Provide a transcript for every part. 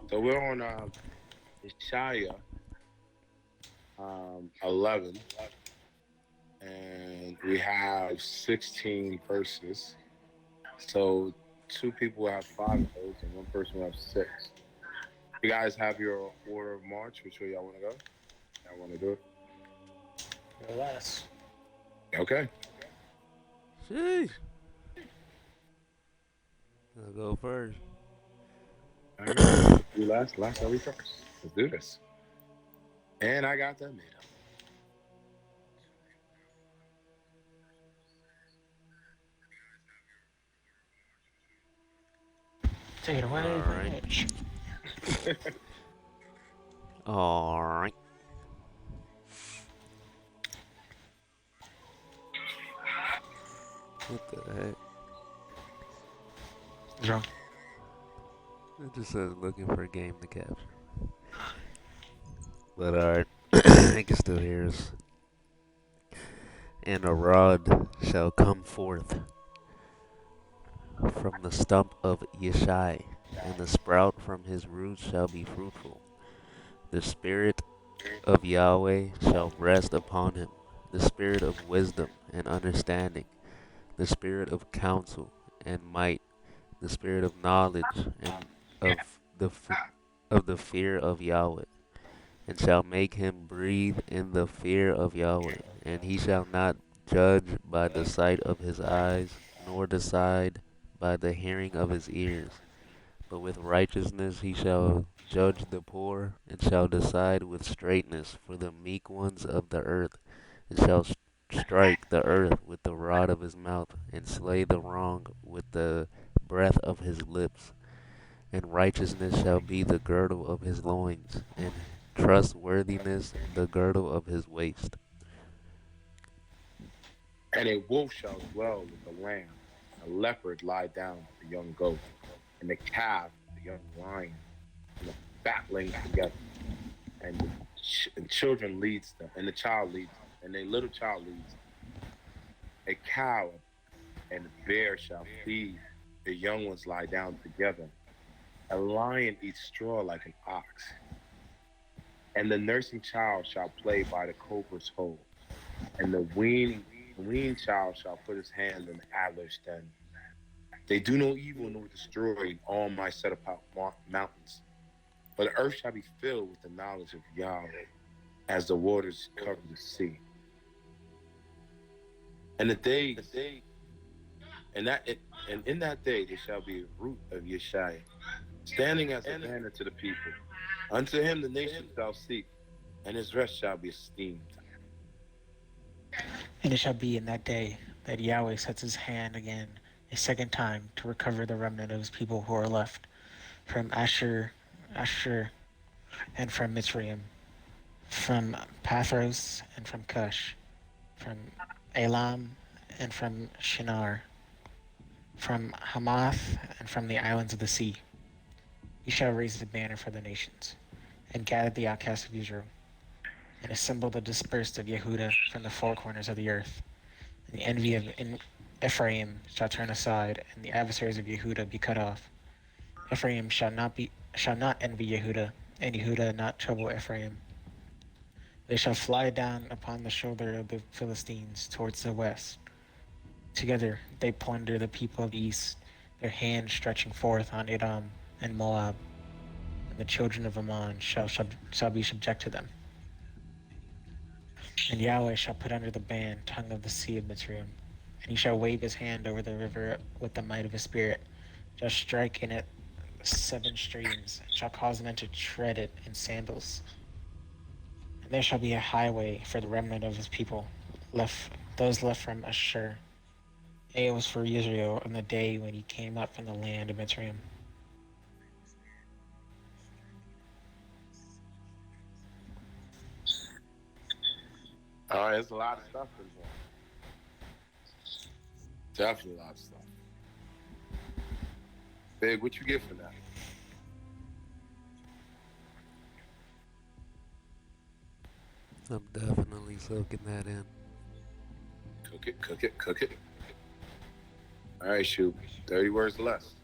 So we're on Ishaya 11, and we have 16 verses. So two people have five of those, and one person will have six. You guys have your order of march. Which way y'all want to go? Y'all want to do it? Or less. Okay. Sheesh. I'll go first. All right. You last. Last shall be first. Let's do this. And I got that made up. Take it away, All right. Rich. All right. What the heck? What's wrong? It just says looking for a game to capture. But alright. I can still hear us. And a rod shall come forth from the stump of Yeshai, and the sprout from his roots shall be fruitful. The spirit of Yahweh shall rest upon him, the spirit of wisdom and understanding, the spirit of counsel and might, the spirit of knowledge and of the fear of Yahweh, and shall make him breathe in the fear of Yahweh, and he shall not judge by the sight of his eyes, nor decide by the hearing of his ears, but with righteousness he shall judge the poor, and shall decide with straightness for the meek ones of the earth, and shall strike the earth with the rod of his mouth, and slay the wrong with the breath of his lips. And righteousness shall be the girdle of his loins, and trustworthiness the girdle of his waist. And a wolf shall dwell with the lamb, and a leopard lie down with the young goat, and the calf with the young lion, and the fatling together. And and children leads them, and the child leads them, and a little child leads them. A cow and a bear shall feed, the young ones lie down together. A lion eats straw like an ox, and the nursing child shall play by the cobra's hole, and the weaned child shall put his hand in the adder's den. They do no evil nor destroy all my set apart mountains, but the earth shall be filled with the knowledge of Yahweh, as the waters cover the sea. And the days, and that, and in that day there shall be a root of Yeshai, standing as a banner to the people. Unto him the nations shall seek, and his rest shall be esteemed. And it shall be in that day that Yahweh sets his hand again a second time to recover the remnant of his people who are left from Asher, and from Mitzrayim, from Pathros and from Cush, from Elam and from Shinar, from Hamath and from the islands of the sea. He shall raise a banner for the nations, and gather the outcasts of Israel, and assemble the dispersed of Yehudah from the four corners of the earth. And the envy of Ephraim shall turn aside, and the adversaries of Yehudah be cut off. Ephraim shall not envy Yehudah, and Yehudah not trouble Ephraim. They shall fly down upon the shoulder of the Philistines towards the west. Together they plunder the people of the east, their hand stretching forth on Edom and Moab, and the children of Ammon shall be subject to them. And Yahweh shall put under the ban tongue of the sea of Mitzrayim, and he shall wave his hand over the river with the might of his spirit, shall strike in it seven streams, and shall cause men to tread it in sandals. And there shall be a highway for the remnant of his people, those left from Asher. It was for Israel on the day when he came up from the land of Mitzrayim. All right, there's a lot of stuff in here. Definitely a lot of stuff. Big, what you get for that? I'm definitely soaking that in. Cook it, cook it, cook it. All right, shoot. 30 words less.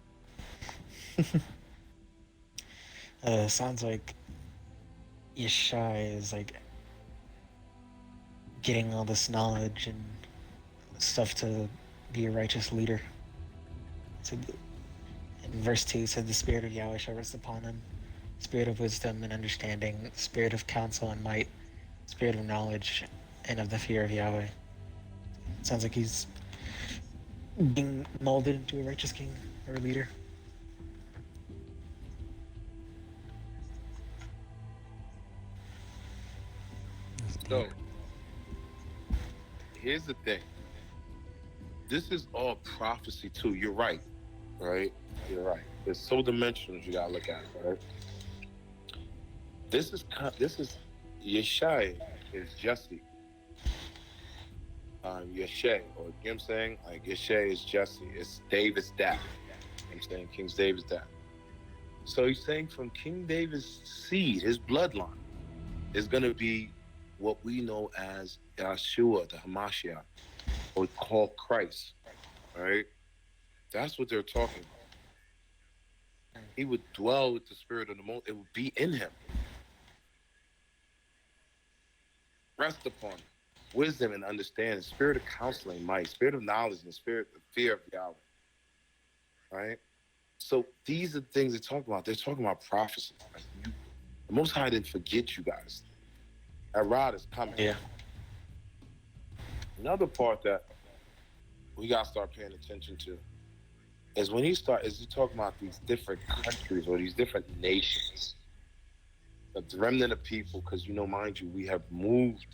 Sounds like Yeshai is like getting all this knowledge and stuff to be a righteous leader. So in verse 2 it said, "The Spirit of Yahweh shall rest upon him, Spirit of wisdom and understanding, Spirit of counsel and might, Spirit of knowledge and of the fear of Yahweh." Sounds like he's being molded into a righteous king or a leader. That's deep. So here's the thing. This is all prophecy too. You're right, right? You're right. There's so dimensions you gotta look at, right? This is Yeshai is Jesse. Yeshe, or you know what I'm saying? Like Yeshe is Jesse. It's David's dad. You know what I'm saying King David's dad. So he's saying from King David's seed, his bloodline, is gonna be what we know as Yeshua, the Hamashiach, or called Christ. Right? That's what they're talking about. He would dwell with the spirit of the most, it would be in him. Rest upon him. Wisdom and understanding, spirit of counseling, might, spirit of knowledge, and the spirit of fear of Yahweh. Right? So these are the things they're talking about. They're talking about prophecy. Like the Most High didn't forget you guys. That rod is coming. Yeah. Another part that we gotta start paying attention to is when he talking about these different countries or these different nations. The remnant of people, because mind you, we have moved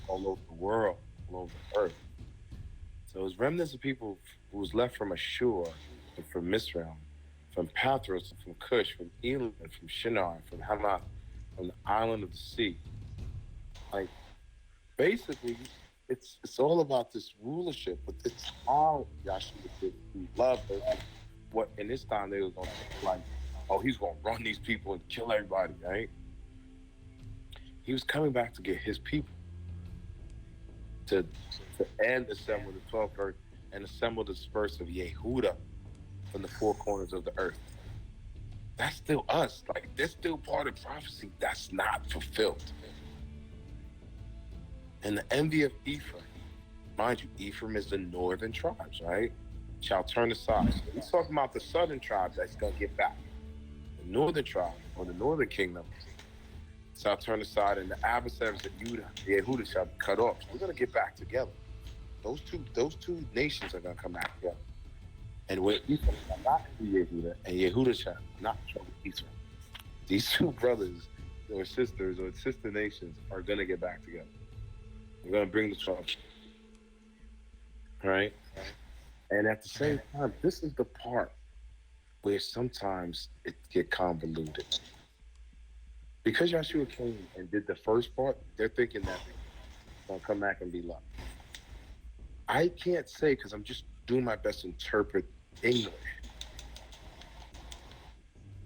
all over the world, all over the earth. So it's remnants of people who was left from Ashur and from Misraim, from Pathros, and from Cush, from Elam, and from Shinar, from Hamath, from the island of the sea. Like, basically, it's all about this rulership, but it's how Yahshua did love versus what in this time they was going to think like, oh, he's going to run these people and kill everybody, right? He was coming back to get his people, to end assemble the 12th earth and assemble the disperse of Yehuda from the four corners of the earth. That's still us. Like, that's still part of prophecy that's not fulfilled. And the envy of Ephraim, mind you, Ephraim is the northern tribes, right? Shall turn aside. So he's talking about the southern tribes that's going to get back. The northern tribe, or the northern kingdom, shall turn aside, and the adversaries of Yehuda shall be cut off. So we're going to get back together. Those two nations are going to come back together. And where Ephraim shall not be Yehuda, and Yehuda shall not trouble Ephraim. These two brothers or sisters or sister nations are going to get back together. We're going to bring the trouble. Right? And at the same time, this is the part where sometimes it get convoluted. Because Yahshua came and did the first part, they're thinking that it's going to come back and be love. I can't say, because I'm just doing my best to interpret English.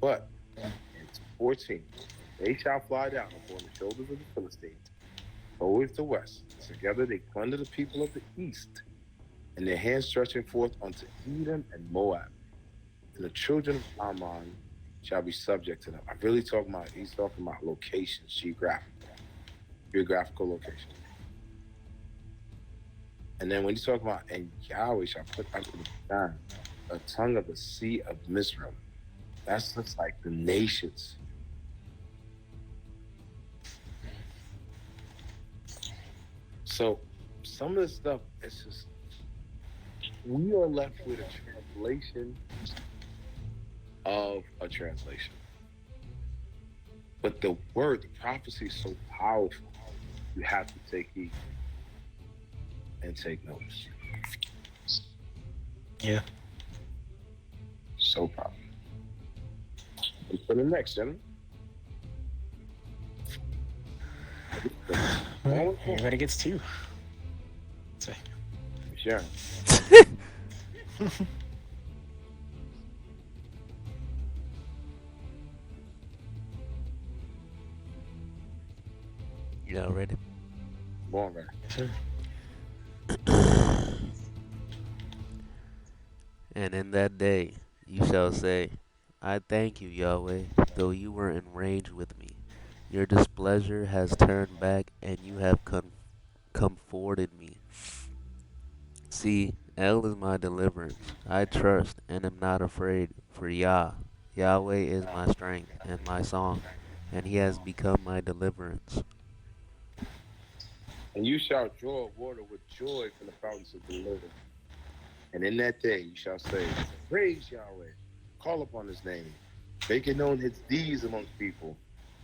But it's 14. They shall fly down upon the shoulders of the Philistines, towards the west. Together they plunder the people of the east, and their hands stretching forth unto Edom and Moab. And the children of Ammon shall be subject to them. He's talking about locations, geographical locations. And then when he's talking about, and Yahweh shall put under the sun a tongue of the sea of Mizraim. That's just like the nations. So some of this stuff, it's just, we are left with a translation of a translation. But the word, the prophecy is so powerful, you have to take heed and take notice. Yeah. So powerful. And for the next, gentlemen. Well, everybody gets two. So, Sure. Y'all ready? Born ready. sure. And in that day you shall say, I thank you, Yahweh, though you were enraged with me. Your displeasure has turned back, and you have comforted me. See, El is my deliverance. I trust and am not afraid, for Yahweh is my strength and my song, and he has become my deliverance. And you shall draw water with joy from the fountains of deliverance. And in that day you shall say, praise Yahweh, call upon his name, make it known his deeds amongst people,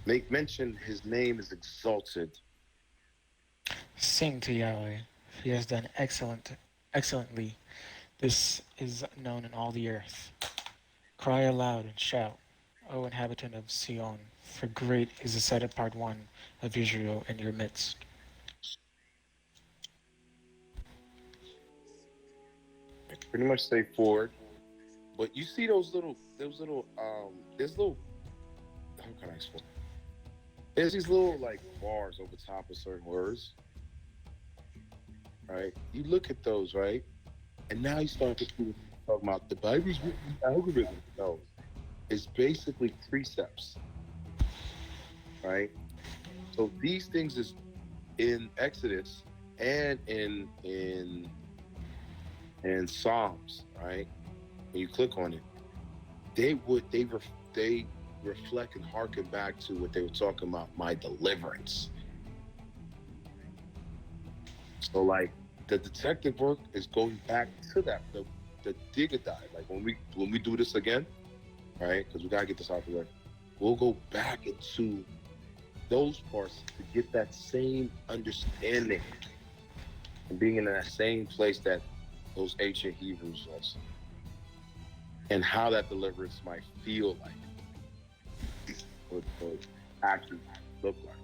make mention his name is exalted. Sing to Yahweh. He has done excellently. This is known in all the earth. Cry aloud and shout, O inhabitant of Sion, for great is the set apart one of Israel in your midst. Pretty much say forward. But you see there's little, how can I explain? There's these little like bars over top of certain words, right? You look at those, right? And now you start to see talking about the Bible's written algorithm. No, it's basically precepts, right? So these things is in Exodus and in Psalms, right? When you click on it, they reflect and harken back to what they were talking about, my deliverance. So like the detective work is going back to that, the digger dive. Like when we do this again, right? Because we gotta get this out the way. We'll go back into those parts to get that same understanding and being in that same place that those ancient Hebrews was, and how that deliverance might feel like, or actually look like.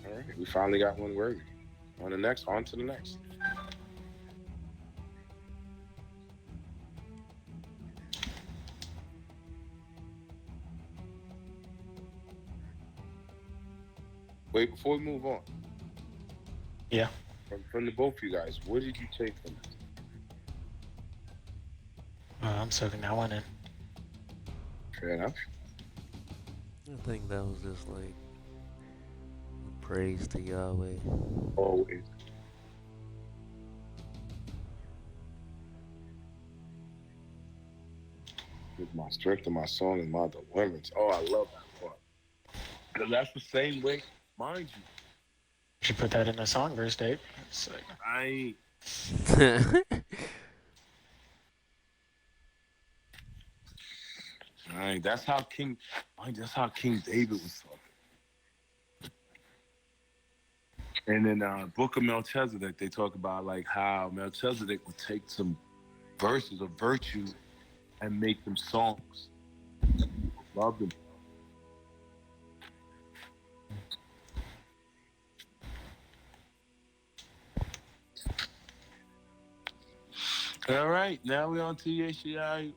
All right, we finally got one word. On to the next. Wait, before we move on, Yeah. from the both of you guys, what did you take from this? I'm soaking that one in. Fair enough. I think that was just like praise to Yahweh. Always. With my strength and my song and my deliverance. Oh, I love that part. Because that's the same way, mind you. You should put that in a song verse, Dave. It's like, I ain't. That's how King David was talking. And in Book of Melchizedek, they talk about like how Melchizedek would take some verses of virtue and make them songs. Love them. All right, now we're on to Yeshaya.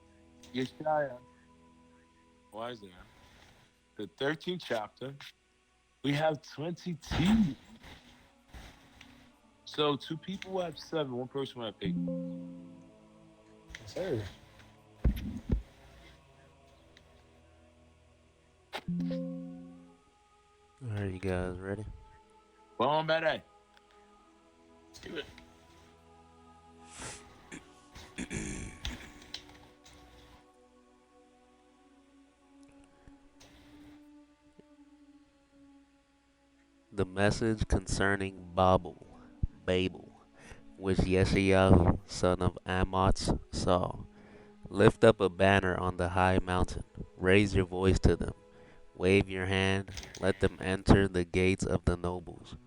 Why is that? The 13th chapter. We have 22. So two people will have 7, one person will have 8. sir. Are you guys ready? Bon, bad. Let's do it. The message concerning Babel, which Yeshayahu, son of Amoz, saw. Lift up a banner on the high mountain. Raise your voice to them. Wave your hand. Let them enter the gates of the nobles.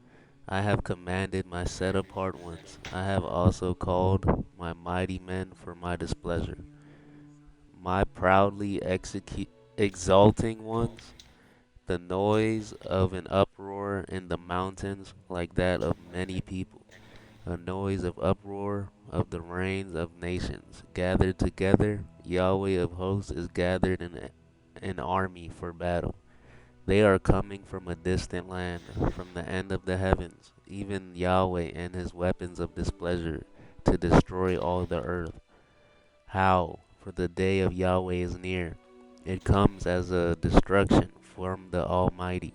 I have commanded my set apart ones. I have also called my mighty men for my displeasure. My proudly exulting ones. The noise of an uproar in the mountains like that of many people. A noise of uproar of the reigns of nations. Gathered together, Yahweh of hosts is gathered in an army for battle. They are coming from a distant land, from the end of the heavens, even Yahweh and his weapons of displeasure, to destroy all the earth. Howl, for the day of Yahweh is near. It comes as a destruction from the Almighty.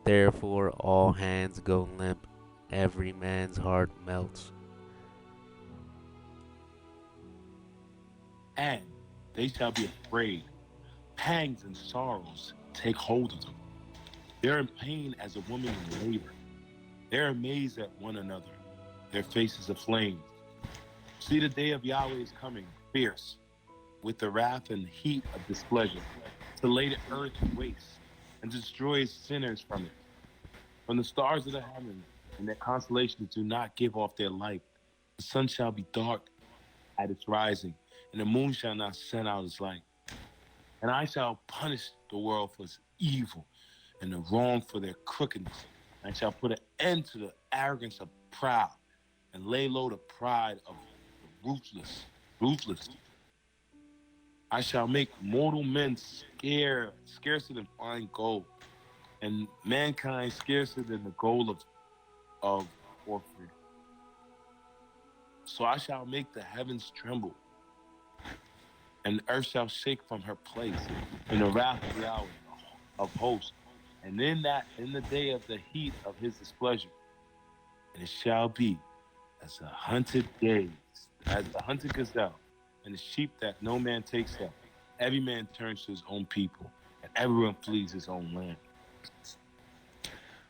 Therefore all hands go limp, every man's heart melts. And they shall be afraid. Pangs and sorrows take hold of them. They're in pain as a woman in labor. They're amazed at one another, their faces aflame. See, the day of Yahweh is coming, fierce, with the wrath and heat of displeasure, to lay the earth waste and destroy sinners from it. From the stars of the heaven and their constellations do not give off their light. The sun shall be dark at its rising, and the moon shall not send out its light. And I shall punish the world for its evil and the wrong for their crookedness. And I shall put an end to the arrogance of proud and lay low the pride of the ruthless. I shall make mortal men scarcer than fine gold, and mankind scarcer than the gold of Orphir. So I shall make the heavens tremble, and the earth shall shake from her place in the wrath of Yahweh of hosts, and in the day of the heat of his displeasure. And it shall be as a hunted days, as the hunted gazelle, and the sheep that no man takes up. Every man turns to his own people, and everyone flees his own land.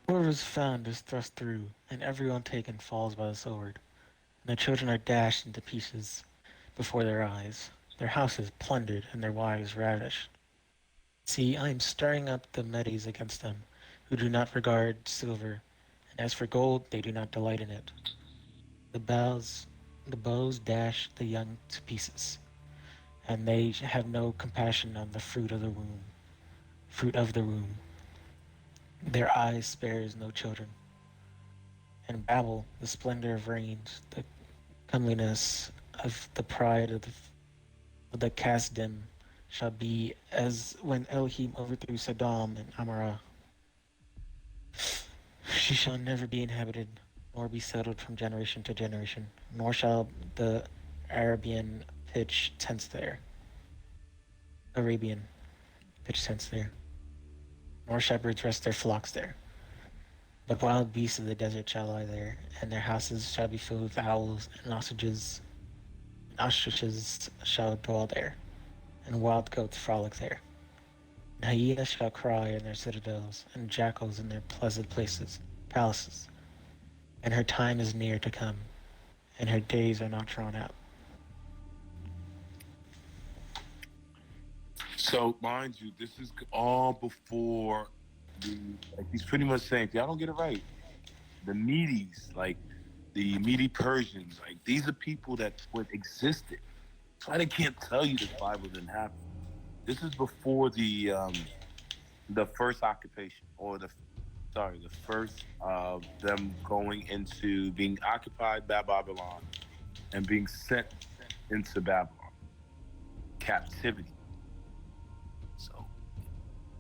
Whoever is found is thrust through, and everyone taken falls by the sword. And the children are dashed into pieces before their eyes, their houses plundered, and their wives ravished. See, I am stirring up the Medes against them, who do not regard silver, and as for gold, they do not delight in it. The bows, the bows dash the young to pieces, and they have no compassion on the fruit of the womb. Fruit of the womb. Their eyes spares no children. And Babel, the splendor of reigns, the comeliness of the pride of the Kasdim, shall be as when Elohim overthrew Sodom and Amorah. She shall never be inhabited, nor be settled from generation to generation, nor shall the Arabian pitch tents there. Arabian pitch tents there, nor shepherds rest their flocks there. But wild beasts of the desert shall lie there, and their houses shall be filled with owls and ostriches. And ostriches shall dwell there, and wild goats frolic there. And hyenas shall cry in their citadels, and jackals in their pleasant palaces. And her time is near to come, and her days are not drawn out. So, mind you, this is all before he's pretty much saying, if y'all don't get it right, the Medes, like the Mede Persians, like these are people that would existed. So I can't tell you this Bible didn't happen. This is before the first occupation, or the first of them going into being occupied by Babylon and being sent into Babylon captivity. So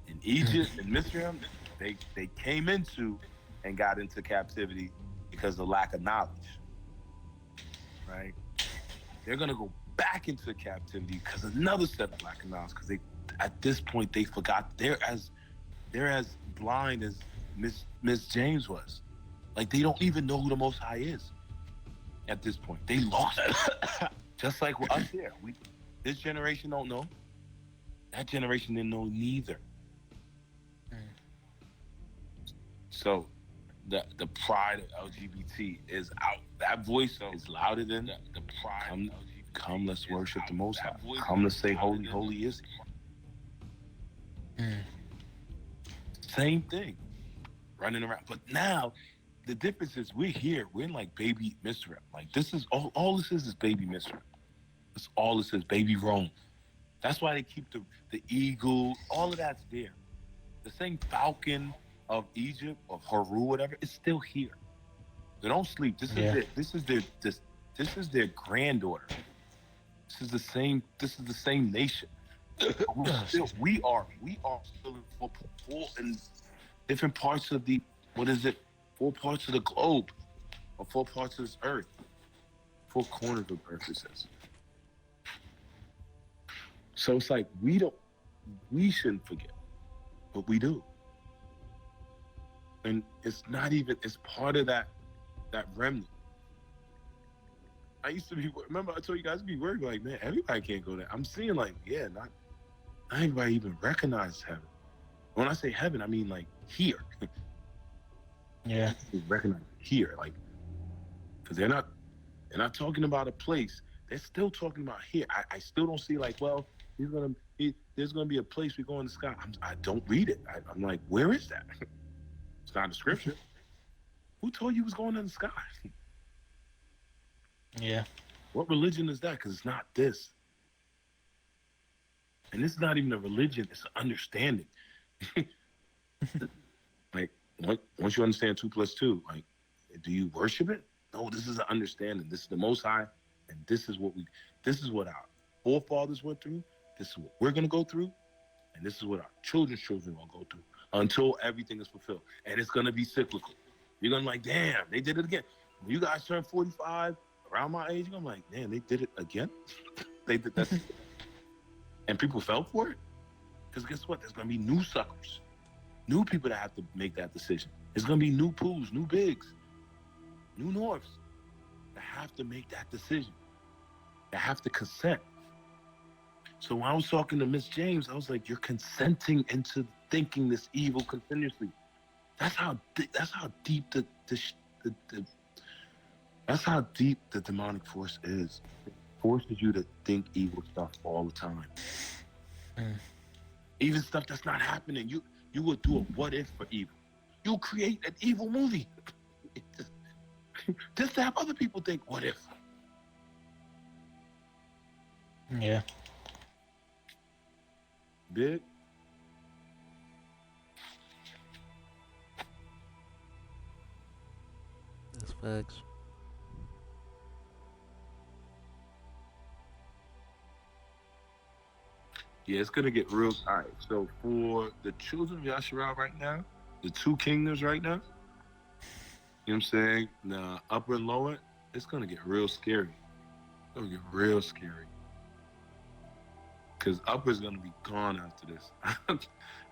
in Egypt and Misraim, they came into and got into captivity because of lack of knowledge. Right? They're gonna go back into captivity because another set of lack of knowledge, because they at this point they forgot they're as blind as Miss James was. Like they don't even know who the Most High is at this point. They lost it. Just like with us here. This generation don't know. That generation didn't know neither. So the pride of LGBT is out. That voice is louder than the pride. Come, let's worship the Most High. Come, let's say, holy, holy is He. Same thing, running around. But now, the difference is we're here. We're in like baby Misra. Like this is all this is baby Misra. That's all this is, baby Rome. That's why they keep the eagle. All of that's there. The same falcon of Egypt, of Haru, whatever, it's still here. They don't sleep. This is their granddaughter. This is the same nation. We are still in different parts of the, 4 parts of the globe, or 4 parts of this earth, 4 corners of earth, it says. So it's like we shouldn't forget, but we do. And it's not even, it's part of that remnant. I used to be, remember I told you guys, be worried like, man, everybody can't go there. I'm seeing like, yeah, not everybody even recognizes heaven. When I say heaven, I mean like here. Yeah. Recognize here, like, because they're not talking about a place. They're still talking about here. I still don't see like, well, there's gonna be a place we go in the sky. I don't read it. I'm like, where is that? It's not in the scripture. Who told you it was going in the sky? Yeah. What religion is that? Because it's not this. And it's not even a religion, it's an understanding. Like, once you understand two plus two, like, do you worship it? No, this is an understanding. This is the Most High, and this is what our forefathers went through. This is what we're gonna go through, and this is what our children's children will go through until everything is fulfilled. And it's gonna be cyclical. You're gonna like, damn, they did it again. When you guys turn 45, around my age, I'm like, damn, they did it again. They did that, and people fell for it. Because guess what? There's gonna be new suckers, new people that have to make that decision. There's gonna be new pools, new bigs, new norths that have to make that decision, that have to consent. So when I was talking to Miss James, I was like, "You're consenting into thinking this evil continuously. That's how deep the that's how deep the demonic force is. It forces you to think evil stuff all the time, Mm. even stuff that's not happening. You will do a what if for evil. You'll create an evil movie just to have other people think what if. Yeah. Big. That's facts. Yeah, it's gonna get real. All right. So for the children of Yasharal right now, the two kingdoms right now, you know what I'm saying? The upper and lower, it's gonna get real scary. It's gonna get real scary. Because upper is gonna be gone after this.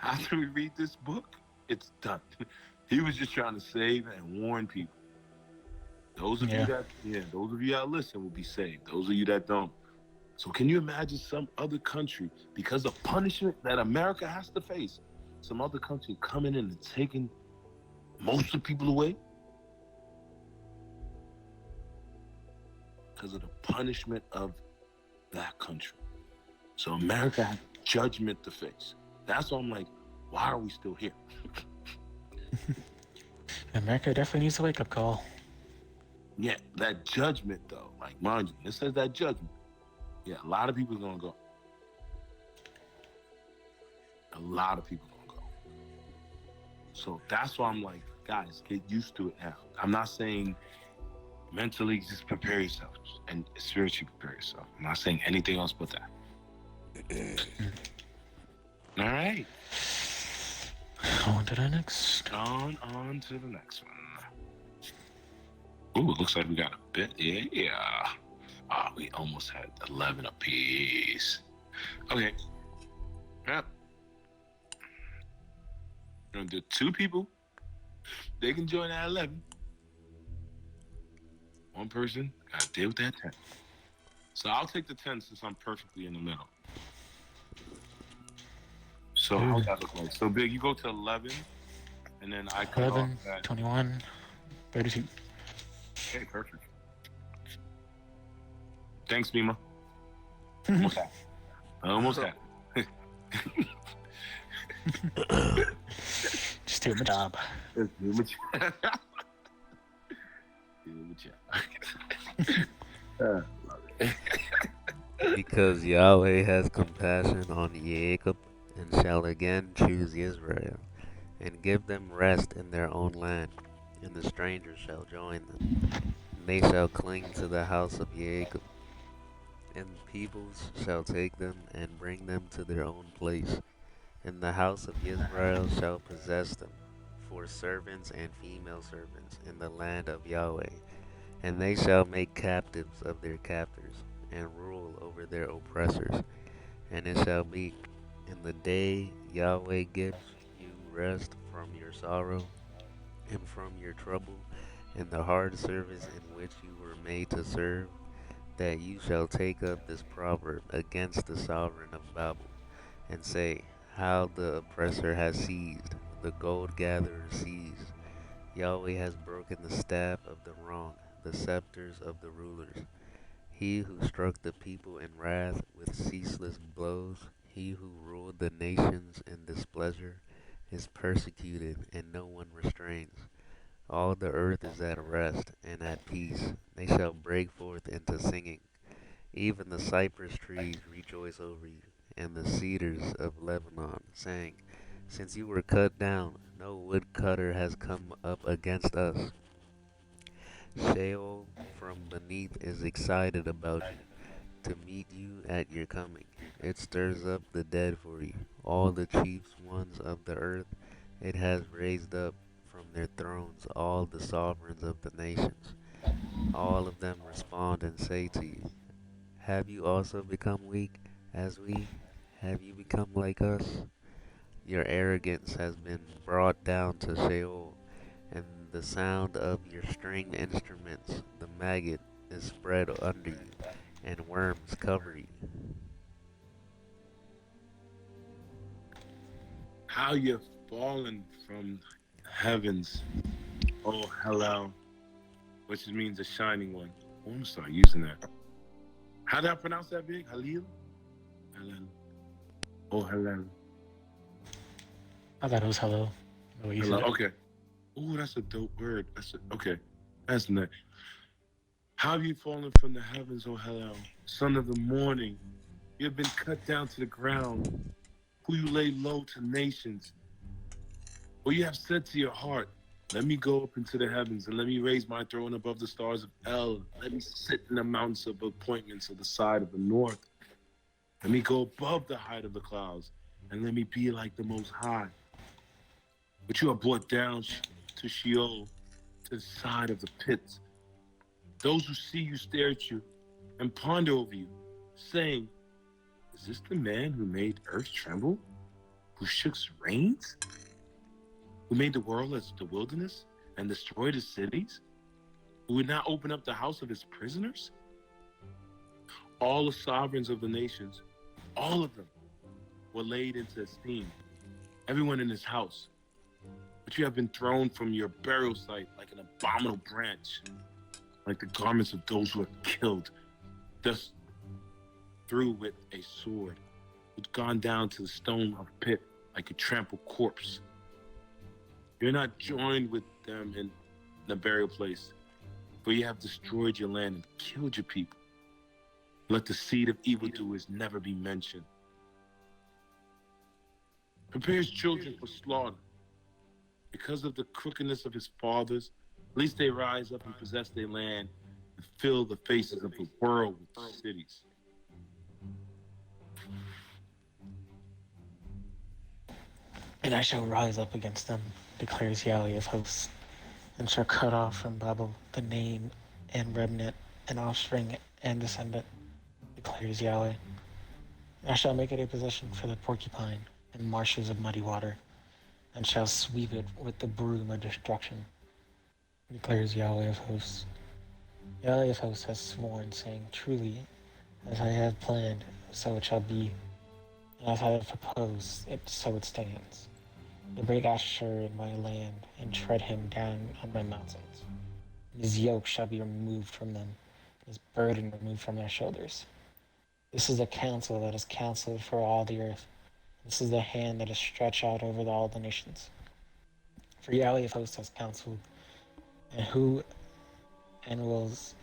After we read this book, it's done. He was just trying to save and warn people. Those of you Yeah. that, yeah, those of you that listen will be saved. Those of you that don't. So can you imagine some other country, because of punishment that America has to face, some other country coming in and taking most of the people away because of the punishment of that country? So America has judgment to face. That's why I'm like, why are we still here? America definitely needs a wake up call. Yeah, that judgment though, like mind you, it says that judgment. Yeah, a lot of people are gonna go. A lot of people are gonna go. So that's why I'm like, guys, get used to it now. I'm not saying mentally just prepare yourself and spiritually prepare yourself. I'm not saying anything else but that. All right. On to the next. On to the next one. Ooh, it looks like we got a bit. Yeah. We almost had 11 apiece. Okay. Yep. We're gonna do two people. They can join at 11. One person gotta deal with that 10. So I'll take the 10 since I'm perfectly in the middle. So how does that look like? So Big, you go to 11, and then I cut 11, off at 21, 32. Okay, perfect. Thanks, Mima. Almost had. Almost had. Just doing my job. Let's do my job. Do my job. Love it. Because Yahweh has compassion on Jacob, and shall again choose Israel, and give them rest in their own land, and the strangers shall join them. And they shall cling to the house of Jacob, and peoples shall take them and bring them to their own place, and the house of Israel shall possess them for servants and female servants in the land of Yahweh, and they shall make captives of their captors, and rule over their oppressors, And it shall be in the day Yahweh gives you rest from your sorrow and from your trouble and the hard service in which you were made to serve, that you shall take up this proverb against the sovereign of Babel, and say, how the oppressor has seized, the gold gatherer seized. Yahweh has broken the staff of the wrong, the scepters of the rulers. He who struck the people in wrath with ceaseless blows, he who ruled the nations in displeasure, is persecuted, and no one restrains. All the earth is at rest and at peace. They shall break forth into singing. Even the cypress trees rejoice over you, and the cedars of Lebanon, saying, since you were cut down, no woodcutter has come up against us. Sheol from beneath is excited about you, to meet you at your coming. It stirs up the dead for you, all the chief ones of the earth. It has raised up from their thrones all the sovereigns of the nations. All of them respond and say to you, have you also become weak as we? Have you become like us? Your arrogance has been brought down to Sheol, and the sound of your stringed instruments, the maggot, is spread under you, and worms cover you. How you've fallen from heavens, oh Hallel, which means the shining one. I'm gonna start using that. How do I pronounce that big? Halil? Hallel. Oh Hallel. I thought it was hello. The way you Hello. said it. Okay. Oh, that's a dope word. Okay. That's nice. How have you fallen from the heavens, O Hallel, son of the morning? You have been cut down to the ground, who you lay low to nations. For you have said to your heart, let me go up into the heavens and let me raise my throne above the stars of El. Let me sit in the mountains of appointments of the side of the north. Let me go above the height of the clouds and let me be like the Most High. But you are brought down to Sheol, to the side of the pits. Those who see you stare at you and ponder over you, saying, is this the man who made earth tremble? Who shook rains? Who made the world as the wilderness and destroyed his cities? Who would not open up the house of his prisoners? All the sovereigns of the nations, all of them, were laid into esteem, everyone in his house. But you have been thrown from your burial site like an abominable branch, like the garments of those who are killed, thus through with a sword, who've gone down to the stone of pit like a trampled corpse. You're not joined with them in the burial place, for you have destroyed your land and killed your people. Let the seed of evildoers never be mentioned. Prepare his children for slaughter. Because of the crookedness of his fathers, lest they rise up and possess their land and fill the faces of the world with cities. And I shall rise up against them, declares Yahweh of hosts, and shall cut off from Babel the name and remnant and offspring and descendant, declares Yahweh. And I shall make it a possession for the porcupine and marshes of muddy water, and shall sweep it with the broom of destruction, declares Yahweh of hosts. Yahweh of hosts has sworn, saying, truly, as I have planned, so it shall be, and as I have proposed, so it stands. To break Asher in my land, and tread him down on my mountains. And his yoke shall be removed from them, and his burden removed from their shoulders. This is the counsel that is counseled for all the earth. This is the hand that is stretched out over all the nations. For Yahweh of hosts has counseled, and who annuals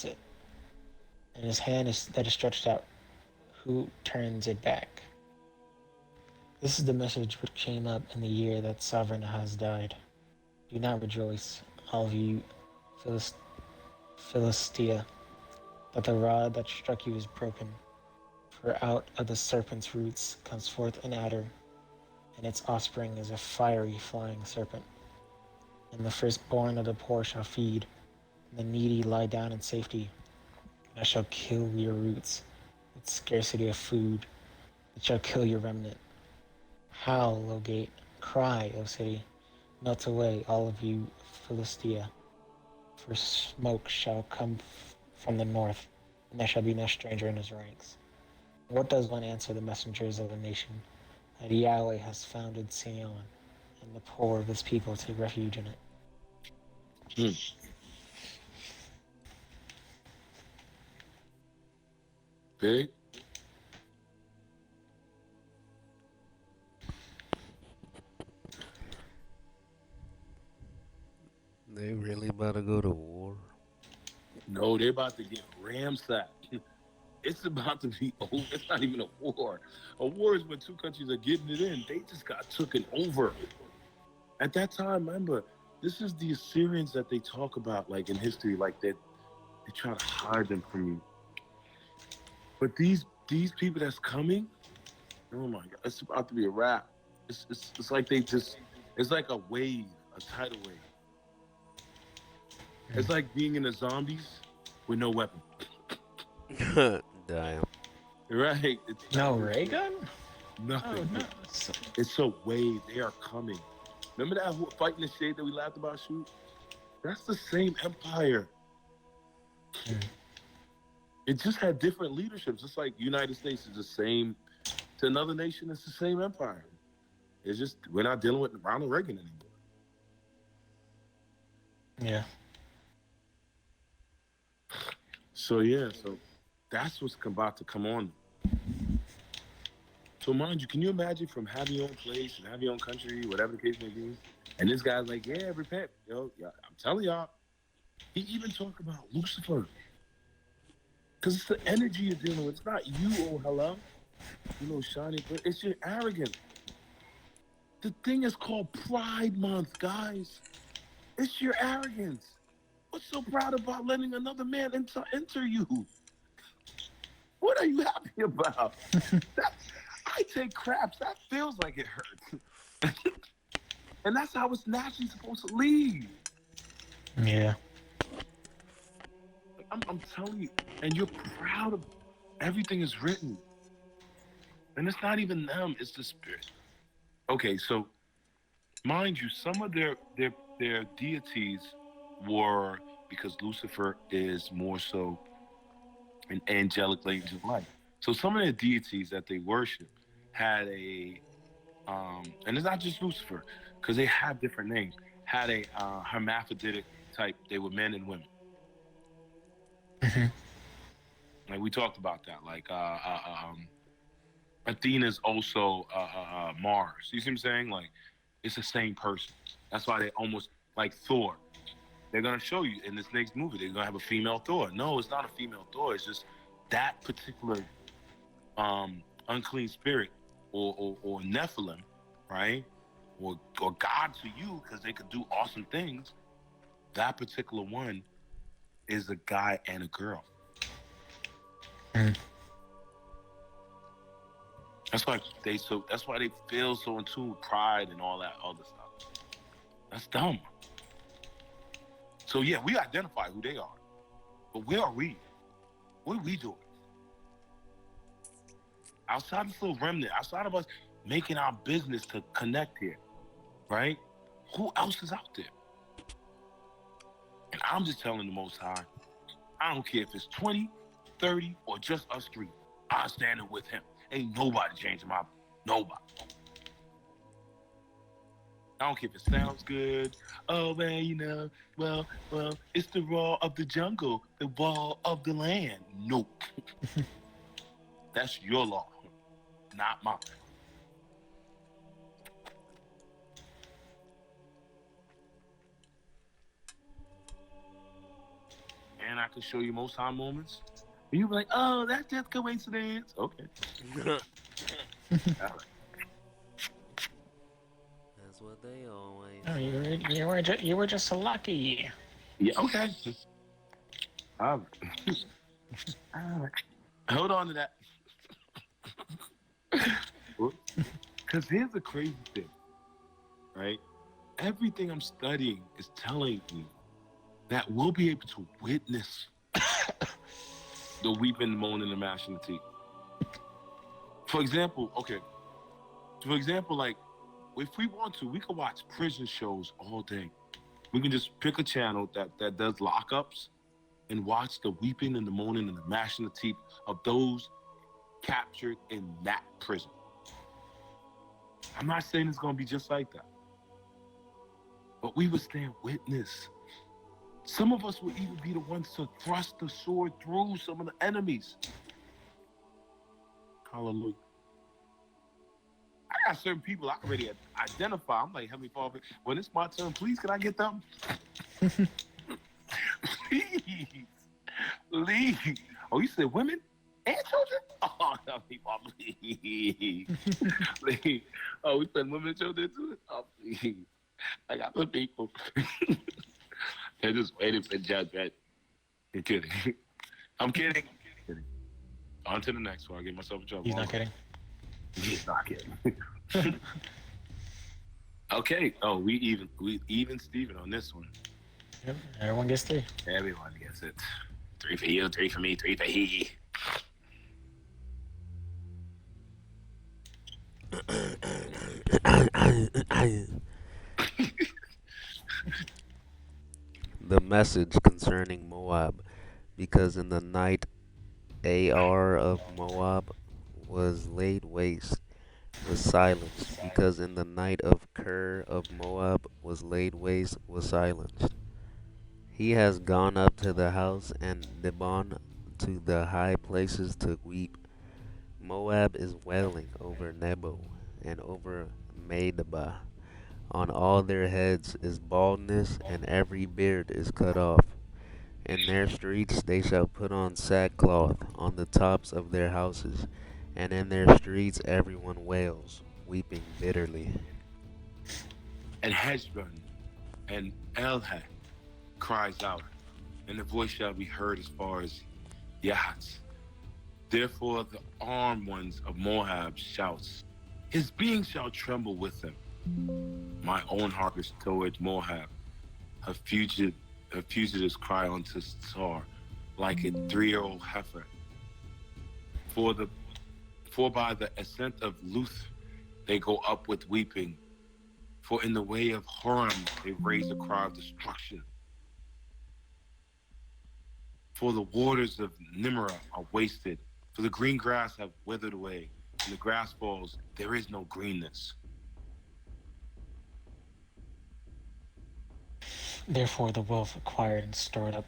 it? And his hand is that is stretched out, who turns it back? This is the message which came up in the year that Sovereign Ahaz died. Do not rejoice, all of you Philistia, that the rod that struck you is broken. For out of the serpent's roots comes forth an adder, and its offspring is a fiery flying serpent. And the firstborn of the poor shall feed, and the needy lie down in safety. And I shall kill your roots, its scarcity of food. It shall kill your remnant. Howl, O gate. Cry, O city. Melt away, all of you, Philistia. For smoke shall come from the north, and there shall be no stranger in his ranks. What does one answer the messengers of the nation? That Yahweh has founded Sion, and the poor of his people take refuge in it. Hmm. Big. They really about to go to war? No, they're about to get ramsacked. It's about to be over. It's not even a war. A war is when two countries are getting it in. They just got taken over. At that time, remember, this is the Assyrians that they talk about, like in history, like that they try to hide them from you. But these people that's coming, oh my God, it's about to be a wrap. It's like they just, it's like a wave, a tidal wave. It's like being in the zombies with no weapon. Damn. Right? It's No ray gun? nothing. Oh no. It's a wave. They are coming. Remember that fight in the shade that we laughed about, shoot? That's the same empire. Mm. It just had different leaderships. Just like United States is the same to another nation, it's the same empire. It's just we're not dealing with Ronald Reagan anymore. Yeah. So yeah, so that's what's about to come on. So mind you, can you imagine from having your own place and having your own country, whatever the case may be, and this guy's like, yeah, repent, yo, yeah, I'm telling y'all. He even talked about Lucifer, because it's the energy you're dealing with. It's not you, oh hello, shiny, but it's your arrogance. The thing is called Pride Month, guys. It's your arrogance. What's so proud about letting another man enter you? What are you happy about? I take craps. That feels like it hurts. And that's how it's naturally supposed to leave. Yeah. I'm telling you. And you're proud of everything is written. And it's not even them, it's the spirit. Okay, so mind you, some of their deities were, because Lucifer is more so an angelic angel of light. So some of the deities that they worship had a and it's not just Lucifer, because they have different names, had a hermaphroditic type. They were men and women. Mm-hmm. Like we talked about that. Like Athena's also Mars. You see what I'm saying? Like it's the same person. That's why they almost like Thor. They're gonna show you in this next movie. They're gonna have a female Thor. No, it's not a female Thor. It's just that particular unclean spirit or Nephilim, right? Or God to you, because they could do awesome things. That particular one is a guy and a girl. Mm. That's why they feel so in tune with pride and all that other stuff. That's dumb. So yeah, we identify who they are. But where are we? What are we doing? Outside this little remnant, outside of us making our business to connect here, right? Who else is out there? And I'm just telling the Most High, I don't care if it's 20, 30, or just us three. I'm standing with him. Ain't nobody changing my, nobody. I don't care if it sounds good. Oh man, well, it's the law of the jungle, the law of the land. Nope. That's your law, not mine. And I can show you Most High moments. And you'll be like, oh, that's just coincidence. Okay. All right. That's what they always Oh, say. you were just lucky. Yeah, okay. All right. All right. Hold on to that. Because here's the crazy thing, right? Everything I'm studying is telling me that we'll be able to witness the weeping, moaning, and gnashing of teeth. For example, okay. For example, like if we want to, we can watch prison shows all day. We can just pick a channel that does lockups and watch the weeping and the moaning and the gnashing of teeth of those captured in that prison. I'm not saying it's gonna be just like that, but we would stand witness. Some of us will even be the ones to thrust the sword through some of the enemies. Hallelujah. I got certain people I already identify. I'm like, Heavenly Father, when it's my turn, please, can I get them? Please. Please. Oh, you said women and children? Oh, Heavenly Father, please. Please. Oh, we said women and children too? Oh, please. I got the people. They're just waiting for judgment. I'm kidding. I'm kidding. On to the next one. I'll get myself in trouble. He's not kidding. He's not kidding. Okay. Oh, we even Steven on this one. Yep. Everyone gets 3. Everyone gets it. 3 for you, 3 for me, 3 for he. The message concerning Moab, because in the night Ar of Moab was laid waste, was silenced, because in the night of Ker of Moab was laid waste, was silenced. He has gone up to the house and Dibon to the high places to weep. Moab is wailing over Nebo and over Medeba. On all their heads is baldness, and every beard is cut off. In their streets they shall put on sackcloth on the tops of their houses, and in their streets everyone wails, weeping bitterly. And Heshbon and Elheh cries out, and the voice shall be heard as far as Yahatz. Therefore the armed ones of Moab shouts, his being shall tremble with him. My own heart is towards Moab. Her fugitives cry unto Sar like a 3-year-old heifer. For by the ascent of Luth they go up with weeping. For in the way of Horam they raise a cry of destruction. For the waters of Nimrah are wasted. For the green grass have withered away. And the grass falls, there is no greenness. Therefore the wealth acquired and stored up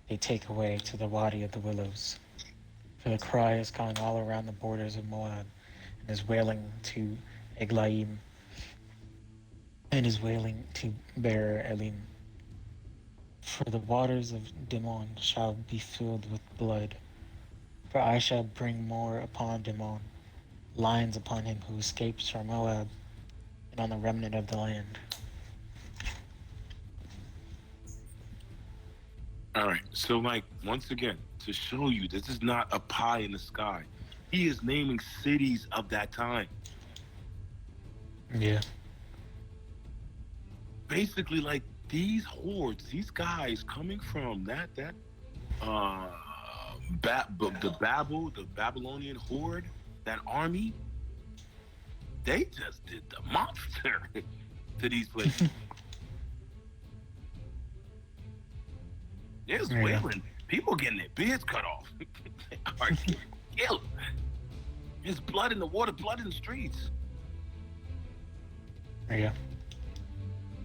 they take away to the wadi of the willows. For the cry is gone all around the borders of Moab, and is wailing to Eglaim, and is wailing to Beer Elim. For the waters of Dimon shall be filled with blood. For I shall bring more upon Dimon, lions upon him who escapes from Moab, and on the remnant of the land. All right. So, like, once again, to show you this is not a pie in the sky. He is naming cities of that time. Yeah. Basically, like these hordes, these guys coming from the Babylonian horde, that army, they just did the monster to these places. There's wailing. People getting their beards cut off. They are getting killed. There's blood in the water, blood in the streets. Yeah.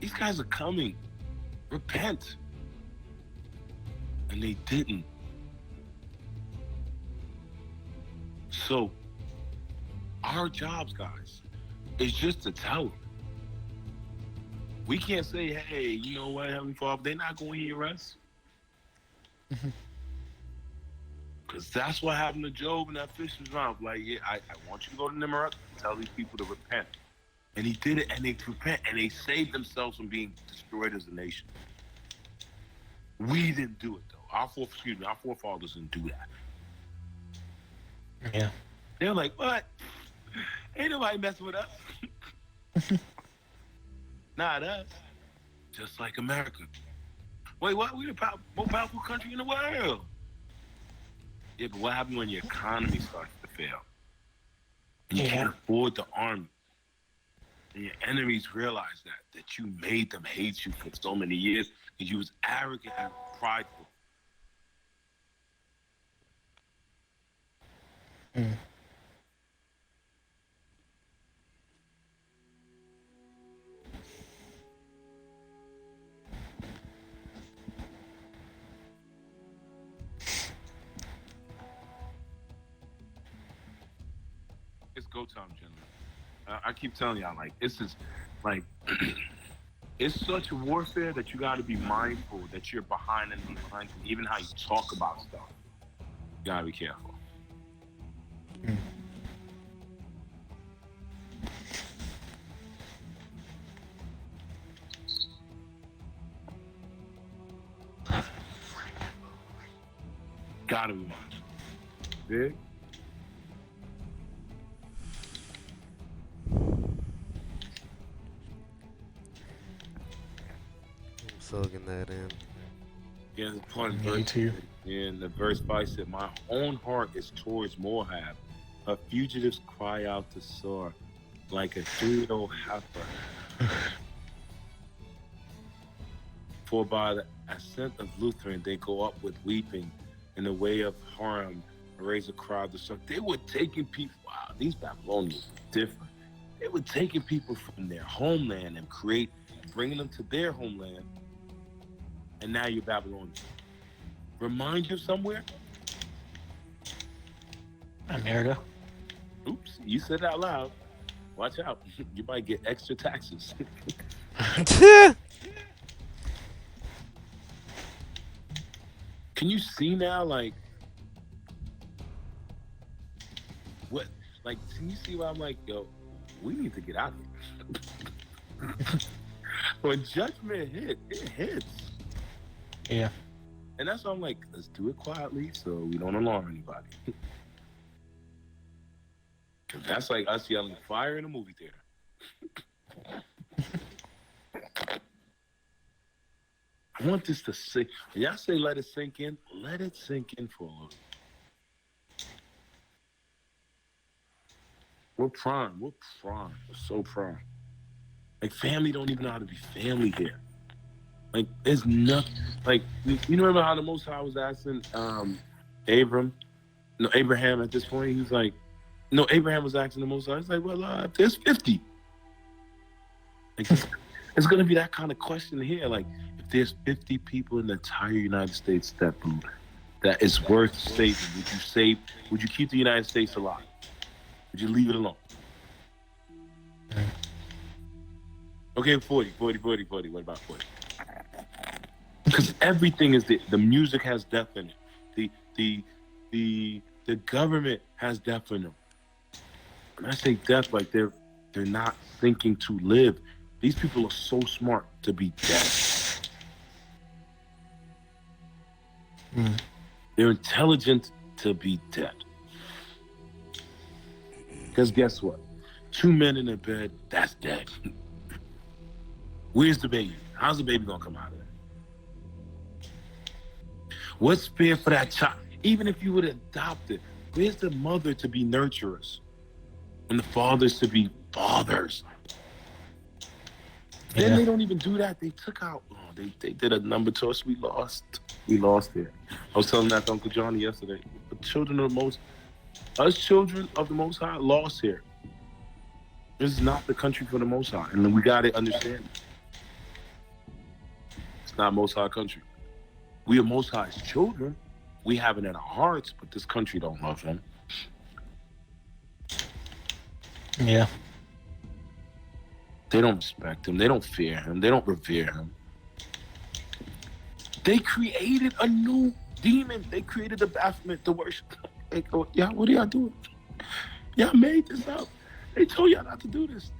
These guys are coming. Repent. And they didn't. So, our jobs, guys, is just to tell them. We can't say, hey, you know what, Heavenly Father, they're not going to hear us. Because that's what happened to Job in that fish's mouth. Like, yeah, I want you to go to Nimrod and tell these people to repent. And he did it, and they repent, and they saved themselves from being destroyed as a nation. We didn't do it, though. Our forefathers didn't do that. Yeah. They're like, what? Ain't nobody messing with us. Not us. Just like America. Wait, what? We're the most powerful country in the world. Yeah, but what happens when your economy starts to fail? And you Yeah. can't afford the army. And your enemies realize that you made them hate you for so many years because you was arrogant and prideful. Mm. It's go time, gentlemen. I keep telling y'all, like, it's just, like, it's such warfare that you got to be mindful that you're behind enemy lines, and even how you talk about stuff. You got to be careful. Mm. Got to be mindful. Big? I'm soaking that in. Yeah, the part of Me verse. too. Yeah, and the verse 5 said, "My own heart is towards Moab. Her fugitives cry out to soar like a 3-year-old heifer. For by the ascent of Lutheran they go up with weeping. In the way of Haram, raise a cry of destruction." They were taking people. Wow, these Babylonians were different. They were taking people from their homeland and bringing them to their homeland. And now you're Babylonians. Remind you of somewhere? America. Oops, you said it out loud. Watch out. You might get extra taxes. Can you see now, like, what? Like, can you see why I'm like, yo, we need to get out of here? When judgment it hits. Yeah. And that's why I'm like, let's do it quietly so we don't alarm anybody. Cause that's like us yelling fire in a movie theater. I want this to sink. When y'all say let it sink in, let it sink in for a little. We're prime. We're prime. We're so prime. Like, family don't even know how to be family here. Like, there's nothing. Like, you remember how the Most High was asking Abraham at this point? He was like, no, Abraham was asking the Most High. He's like, well, if there's 50. Like, it's going to be that kind of question here. Like, if there's 50 people in the entire United States that is worth saving, would you keep the United States alive? Would you leave it alone? Okay, 40. What about 40? Because everything is the music has death in it. The government has death in them. When I say death, like they're not thinking to live. These people are so smart to be dead. Mm. They're intelligent to be dead. Because guess what? 2 men in a bed, that's dead. Where's the baby? How's the baby gonna come out of there? What's fair for that child? Even if you would adopt it, where's the mother to be nurturers? And the fathers to be fathers? Yeah. Then they don't even do that. They took out, they did a number to us. We lost it. I was telling that to Uncle Johnny yesterday. The children of the Most High lost here. This is not the country for the Most High. And we got to understand. It's not Most High country. We are Most High's children. We have it in our hearts, but this country don't love him. Yeah. They don't respect him. They don't fear him. They don't revere him. They created a new demon. They created the Baphomet to worship. They go, yeah, what are y'all doing? Y'all made this up. They told y'all not to do this.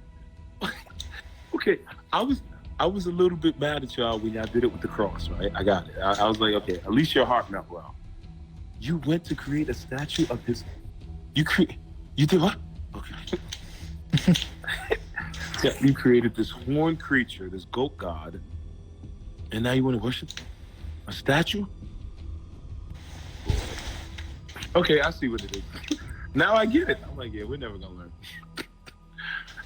Okay, I was a little bit mad at y'all when y'all did it with the cross, right? I got it. I was like, okay, at least your heart meant well. You went to create a statue of this. You did what? Okay. Yeah, you created this horned creature, this goat god, and now you want to worship a statue? Okay, I see what it is. Now I get it. I'm like, yeah, we're never gonna learn.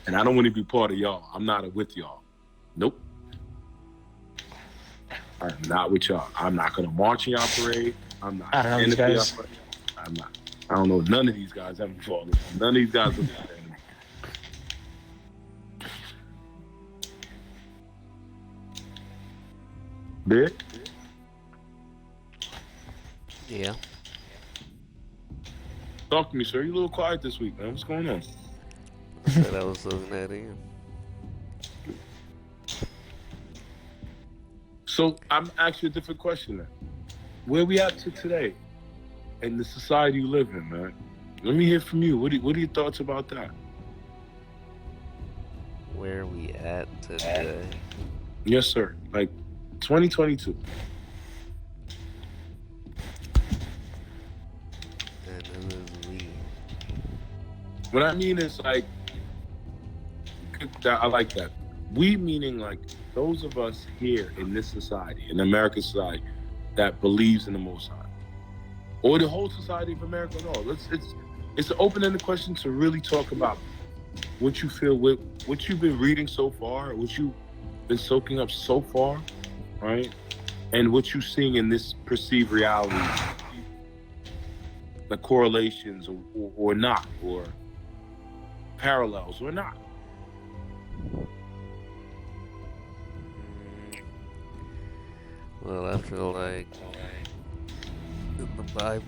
And I don't want to be part of y'all. I'm not with y'all. Nope. I'm not with y'all. I'm not gonna march in y'all parade. I'm not I don't know standing these for y'all guys. parade. I'm not. I don't know none of these guys haven't fallen. None of these guys look at them. There? Yeah. Talk to me, sir. You a little quiet this week, man. What's going on? I said I was soaking that in. So I'm asking you a different question then. Where we at to today in the society you live in, man? Let me hear from you. What are your thoughts about that? Where we at today? Yes, sir. Like 2022. And who is we? What I mean is like, I like that. We meaning like those of us here in this society, in American society, that believes in the Most High, or the whole society of America at all. It's an open-ended question to really talk about what you feel with what you've been reading so far, what you've been soaking up so far, right? And what you're seeing in this perceived reality, the correlations or not, or parallels or not. Well, I feel like in the Bible,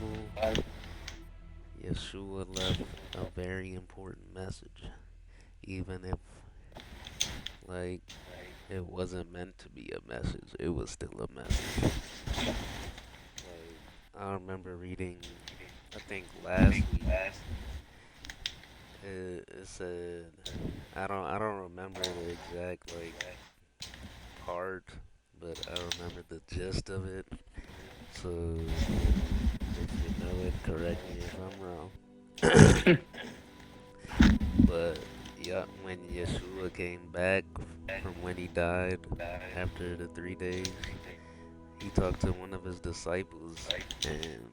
Yeshua left a very important message, even if like it wasn't meant to be a message. It was still a message. Like I remember reading, I think last week, it said I don't remember the exact like part, but I remember the gist of it. So if you know it, correct me if I'm wrong. But yeah, when Yeshua came back from when he died after the 3 days, he talked to one of his disciples and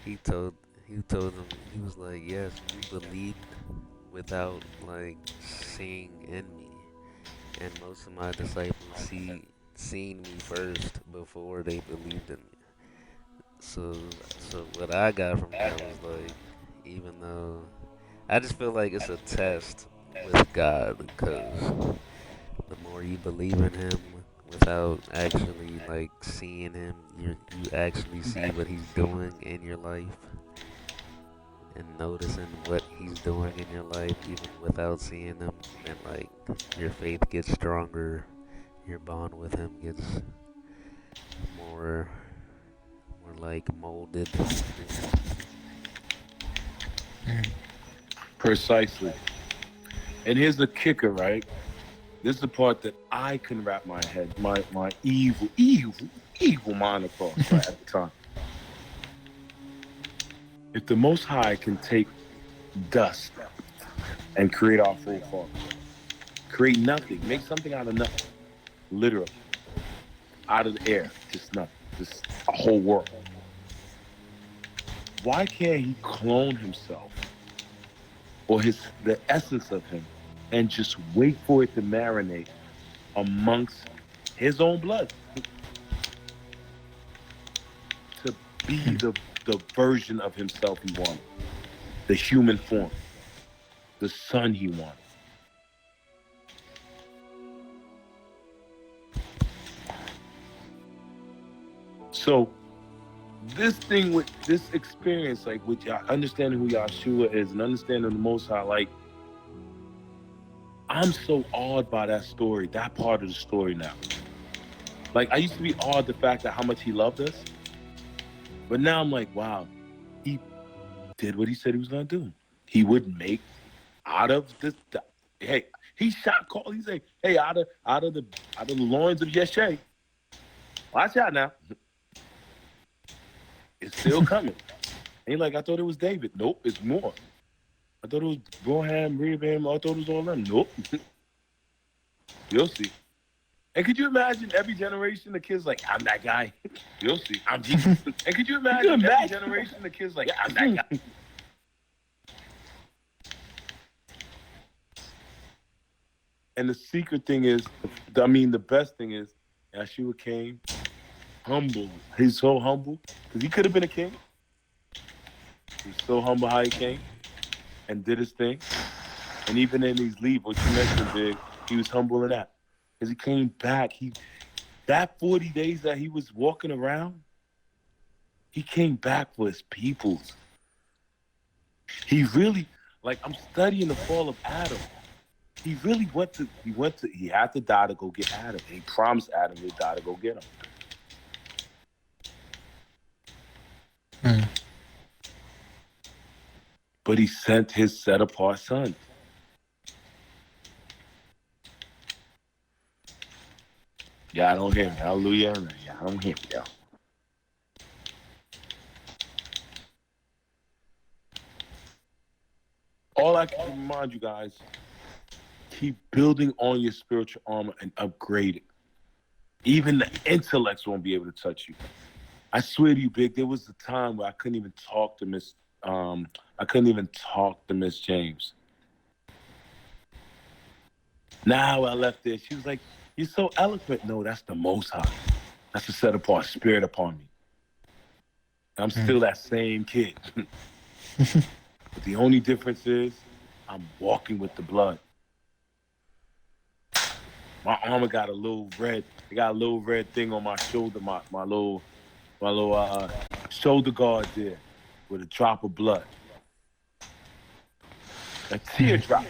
he told he told him, he was like, yes, you believed without like seeing in me. And most of my disciples seen me first before they believed in me. So so what I got from that was like, even though I just feel like it's a test with God, because the more you believe in Him without actually like seeing Him, you actually see what He's doing in your life and noticing what He's doing in your life even without seeing Him, and like your faith gets stronger, your bond with Him gets more like molded. Precisely. And here's the kicker, right? This is the part that I can wrap my head, my evil mind across right at the time. If the Most High can take dust and create our full form, create nothing, make something out of nothing, literally, out of the air, just nothing, just a whole world. Why can't He clone Himself or the essence of Him and just wait for it to marinate amongst His own blood to be the version of Himself He wanted, the human form, the son He wanted? So this thing with this experience, like with understanding who Yahshua is and understanding the Most High, like I'm so awed by that story, that part of the story now. Like I used to be awed the fact that how much He loved us, but now I'm like, wow, He did what He said He was gonna do. He would make out of this. Hey, He shot call. He said, hey, out of the loins of Yeshe, watch out now. It's still coming. And he like, I thought it was David. Nope, it's more. I thought it was Broham, Rehoboam. I thought it was all them. Nope. You'll see. And could you imagine every generation the kids like, I'm that guy. You'll see. I'm Jesus. And could you imagine every generation the kids like, I'm that guy. And the secret thing is, the best thing is, Yeshua came humble. He's so humble because he could have been a king. He's so humble how he came and did his thing. And even in his leave, what you mentioned, Big, he was humble in that because he came back. That 40 days that he was walking around, he came back for his peoples. He really, like, I'm studying the fall of Adam. He really he had to die to go get Adam. And he promised Adam he'd die to go get him. Mm. But he sent his set apart son. Yeah, I don't hear me. Hallelujah. Yeah, I don't hear me, yo. All I can remind you guys, keep building on your spiritual armor and upgrade it. Even the intellects won't be able to touch you. I swear to you, Big, there was a time where I couldn't even talk to Miss James. Now I left there, she was like, "You're so eloquent." No, that's the Most High. That's the set apart spirit upon me. I'm still that same kid. But the only difference is I'm walking with the blood. My armor got a little red. It got a little red thing on my shoulder, my little shoulder guard there, with a drop of blood, a teardrop.